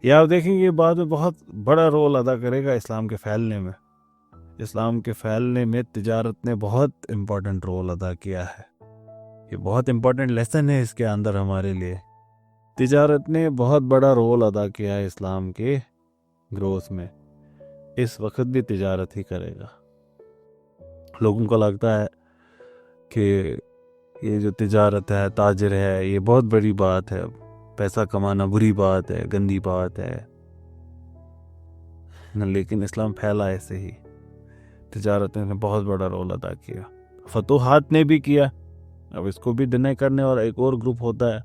ये आप देखेंगे बाद में बहुत बड़ा रोल अदा करेगा इस्लाम के फैलने में। इस्लाम के फैलने में तिजारत ने बहुत इम्पोर्टेंट रोल अदा किया है। ये बहुत इम्पोर्टेंट लेसन है इसके अंदर हमारे लिए। तिजारत ने बहुत बड़ा रोल अदा किया है इस्लाम के ग्रोथ में। इस वक्त भी तिजारत ही करेगा। लोगों को लगता है कि ये जो तिजारत है, ताजिर है, ये बहुत बड़ी बात है, पैसा कमाना बुरी बात है, गंदी बात है न, लेकिन इस्लाम फैला ऐसे ही। तिजारत ने बहुत बड़ा रोल अदा किया, फतूहात ने भी किया। अब इसको भी डिनाई करने वाला एक और ग्रुप होता है।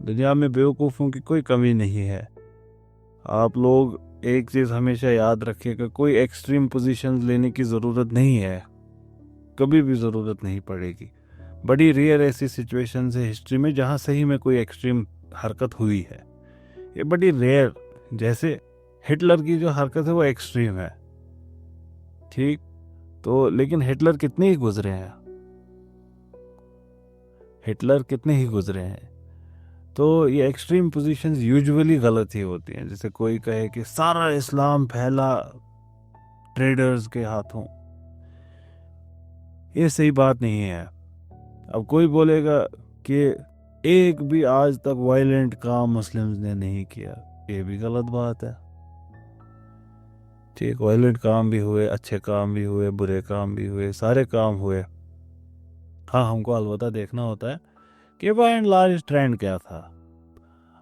दुनिया में बेवकूफ़ों की कोई कमी नहीं है। आप लोग एक चीज़ हमेशा याद रखिएगा, कोई एक्सट्रीम पोजीशंस लेने की ज़रूरत नहीं है, कभी भी ज़रूरत नहीं पड़ेगी। बड़ी रेयर ऐसी सिचुएशंस है हिस्ट्री में जहाँ सही में कोई एक्सट्रीम हरकत हुई है। ये बड़ी रेयर, जैसे हिटलर की जो हरकत है वो एक्सट्रीम है, ठीक, तो लेकिन हिटलर कितने ही गुजरे हैं, हिटलर कितने ही गुजरे हैं। तो ये एक्सट्रीम पोजीशंस यूजुअली गलत ही होती हैं। जैसे कोई कहे कि सारा इस्लाम फैला ट्रेडर्स के हाथों, ये सही बात नहीं है। अब कोई बोलेगा कि एक भी आज तक वायलेंट काम मुस्लिम्स ने नहीं किया, ये भी गलत बात है। ठीक, वायलेंट काम भी हुए, अच्छे काम भी हुए, बुरे काम भी हुए, सारे काम हुए। हाँ, हमको अलबत्ता देखना होता है कि बाय एंड लार्ज ट्रेंड क्या था।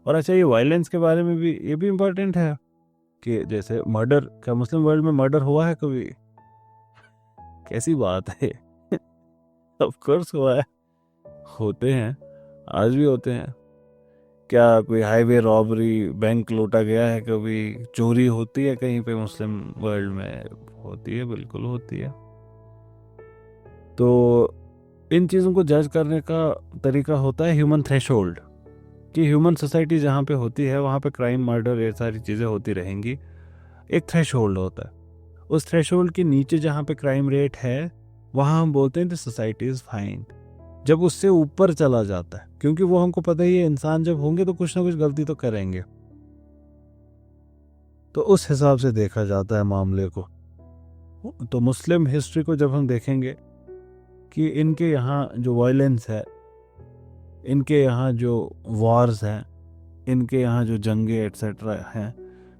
और अच्छा, ये वायलेंस के बारे में भी ये भी इम्पोर्टेंट है कि जैसे मर्डर, क्या मुस्लिम वर्ल्ड में मर्डर हुआ है कभी? कैसी बात है ऑफ कोर्स हुआ है, होते हैं, आज भी होते हैं। क्या कोई हाईवे रॉबरी, बैंक लूटा गया है कभी? चोरी होती है कहीं पे मुस्लिम वर्ल्ड में? होती है, बिल्कुल होती है। तो इन चीज़ों को जज करने का तरीका होता है ह्यूमन थ्रेशोल्ड, कि ह्यूमन सोसाइटी जहाँ पे होती है वहाँ पे क्राइम, मर्डर, ये सारी चीज़ें होती रहेंगी। एक थ्रेशोल्ड होता है, उस थ्रेशोल्ड के नीचे जहाँ पे क्राइम रेट है वहाँ हम बोलते हैं द सोसाइटी इज़ फाइन। जब उससे ऊपर चला जाता है, क्योंकि वो हमको पता ही है इंसान जब होंगे तो कुछ ना कुछ गलती तो करेंगे, तो उस हिसाब से देखा जाता है मामले को। तो मुस्लिम हिस्ट्री को जब हम देखेंगे कि इनके यहाँ जो वायलेंस है, इनके यहाँ जो वॉर्स हैं, इनके यहाँ जो जंगे एट्सेट्रा हैं,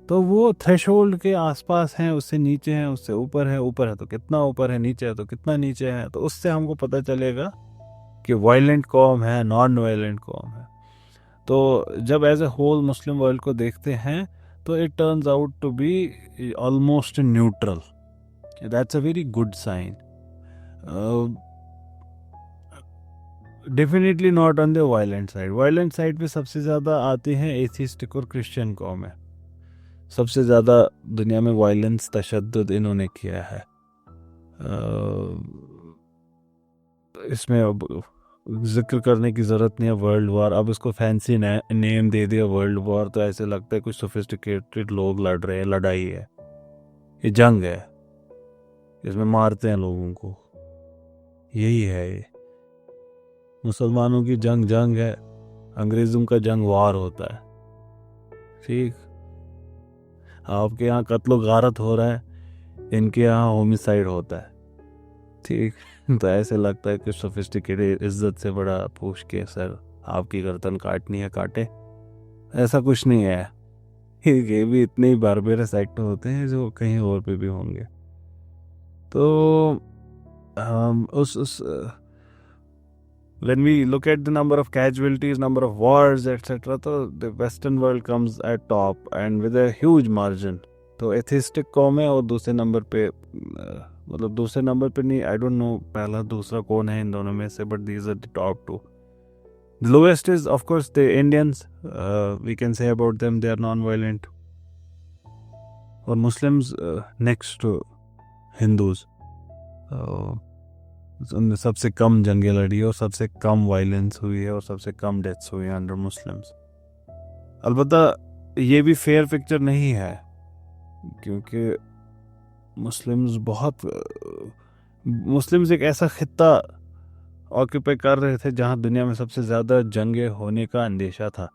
तो वो थ्रेशोल्ड के आसपास हैं, उससे नीचे हैं, उससे ऊपर है तो कितना ऊपर है, नीचे है तो कितना नीचे है। तो उससे हमको पता चलेगा कि वायलेंट कौम है, नॉन वायलेंट कौम है। तो जब as a whole Muslim world को देखते हैं तो it turns out to be almost neutral. That's a very good sign. Definitely not on the violent side. Violent side पे सबसे ज़्यादा आती हैं एथिस्टिक और क्रिश्चियन कौम है। सबसे ज़्यादा दुनिया में वायलेंस, तशद्दुद इन्होंने किया है। इसमें अब जिक्र करने की ज़रूरत नहीं है वर्ल्ड वॉर। अब इसको फैंसी नेम दे दिया वर्ल्ड वॉर, तो ऐसे लगता है कुछ सोफिस्टिकेटेड लोग लड़ रहे हैं। लड़ाई है, ये जंग है, इसमें मारते हैं लोगों को, यही है ये। मुसलमानों की जंग जंग है, अंग्रेज़ों का जंग वार होता है। ठीक, आपके यहाँ कत्लो गारत हो रहा है, इनके यहाँ होमिसाइड होता है। ठीक, तो ऐसे लगता है कि सोफिस्टिकेटेड, इज्जत से बड़ा पूछ के सर आपकी गर्दन काटनी है काटे, ऐसा कुछ नहीं है। ये भी इतने ही बारबेरस एक्ट होते हैं जो कहीं और पे भी होंगे। तो उस when we look at the number of casualties, number of wars, etc., तो the western world comes at top and with a huge margin। तो एथिस्टिक कौम है, और दूसरे नंबर पे मतलब दूसरे नंबर पे नहीं, आई डोंट नो पहला दूसरा कौन है इन दोनों में से, but these are the top two. The lowest is of course the Indians, we can say about them they are non-violent, और Muslims next to Hindus, उनने सबसे कम जंगें लड़ी और सबसे कम वायलेंस हुई है और सबसे कम डेथ्स हुई हैं अंडर मुस्लिम्स। अलबत्ता ये भी फेयर पिक्चर नहीं है, क्योंकि मुस्लिम्स एक ऐसा खित्ता ऑक्यूपाई कर रहे थे जहां दुनिया में सबसे ज़्यादा जंगें होने का अंदेशा था।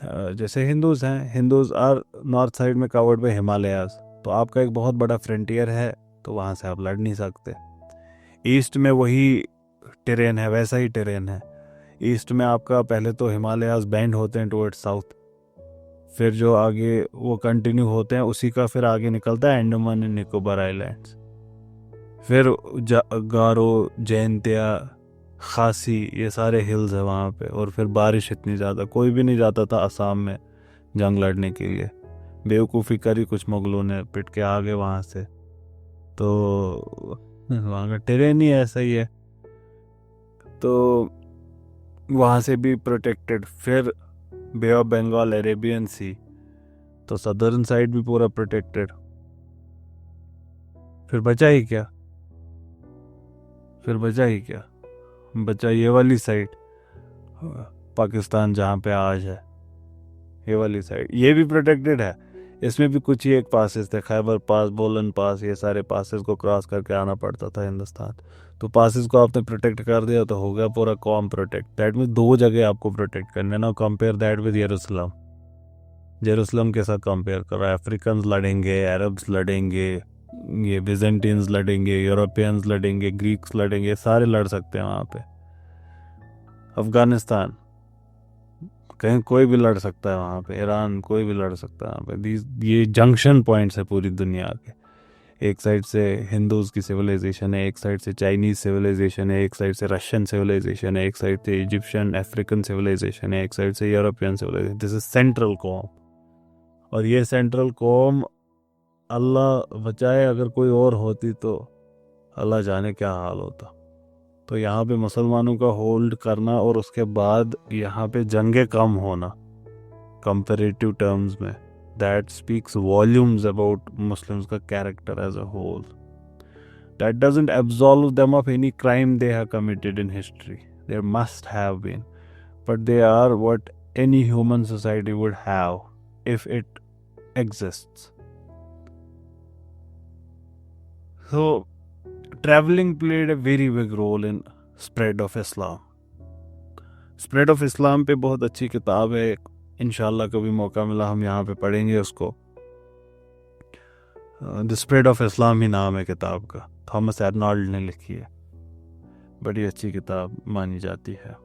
जैसे हिंदूज हैं, हिंदूज आर नॉर्थ साइड में कवर्ड बाय हिमालयाज, तो आपका एक बहुत बड़ा फ्रंटियर है, तो वहाँ से आप लड़ नहीं सकते। ईस्ट में वही टेरेन है, वैसा ही टेरेन है। ईस्ट में आपका पहले तो हिमालयाज बैंड होते हैं टुवर्ड्स साउथ, फिर जो आगे वो कंटिन्यू होते हैं, उसी का फिर आगे निकलता है अंडमान एंड निकोबार आइलैंड्स, फिर गारो, जैंतिया, खासी, ये सारे हिल्स है वहाँ पे। और फिर बारिश इतनी ज़्यादा, कोई भी नहीं जाता था असम में जंग लड़ने के लिए, बेवकूफ़ी करी कुछ मुगलों ने, पिट के आ गए वहाँ से। तो वहाँ का टेरेन ही ऐसा ही है, तो वहाँ से भी प्रोटेक्टेड। फिर बे ऑफ बंगाल, अरेबियन सी, तो सदर्न साइड भी पूरा प्रोटेक्टेड। फिर बचा ही क्या, फिर बचा ही क्या, बचा ये वाली साइड, पाकिस्तान जहाँ पे आज है, ये वाली साइड, ये भी प्रोटेक्टेड है। इसमें भी कुछ ही एक पासेस थे, खैबर पास, बोलन पास, ये सारे पासेस को क्रॉस करके आना पड़ता था हिंदुस्तान। तो पासेस को आपने प्रोटेक्ट कर दिया तो हो गया पूरा कॉम प्रोटेक्ट। दैट मीन 2 जगह आपको प्रोटेक्ट करने ना। कंपेयर दैट विद यरूशलेम, जेरूसलम के साथ कंपेयर करो। अफ्रीकन लड़ेंगे, अरब्स लड़ेंगे, ये बिजेंटियंस लड़ेंगे, यूरोपियंस लड़ेंगे, ग्रीक्स लड़ेंगे, सारे लड़ सकते हैं वहाँ पे। अफगानिस्तान, कहीं कोई भी लड़ सकता है वहाँ पे, ईरान, कोई भी लड़ सकता है वहाँ पे। ये जंक्शन पॉइंट्स है पूरी दुनिया के। एक साइड से हिंदूज की सिविलाइजेशन है, एक साइड से चाइनीज सिविलाइजेशन है, एक साइड से रशियन सिविलाइजेशन है, एक साइड से इजिप्शियन अफ्रीकन सिविलाइजेशन है, एक साइड से European civilisation. This is central कॉम। और ये सेंट्रल कॉम, अल्लाह बचाए अगर कोई और होती तो अल्लाह जाने क्या हाल होता। तो यहाँ पे मुसलमानों का होल्ड करना और उसके बाद यहाँ पे जंगे कम होना कंपैरेटिव टर्म्स में, that speaks volumes about Muslims का character as a whole. That doesn't absolve them of any crime they have committed in history, there must have been, but they are what any human society would have if it exists. So traveling played a very big role in spread of Islam. Spread of Islam पे बहुत अच्छी किताब है, इंशाल्लाह कभी मौका मिला हम यहाँ पे पढ़ेंगे उसको। द स्प्रेड ऑफ इस्लाम ही नाम है किताब का, थॉमस आर्नल्ड ने लिखी है, बड़ी अच्छी किताब मानी जाती है।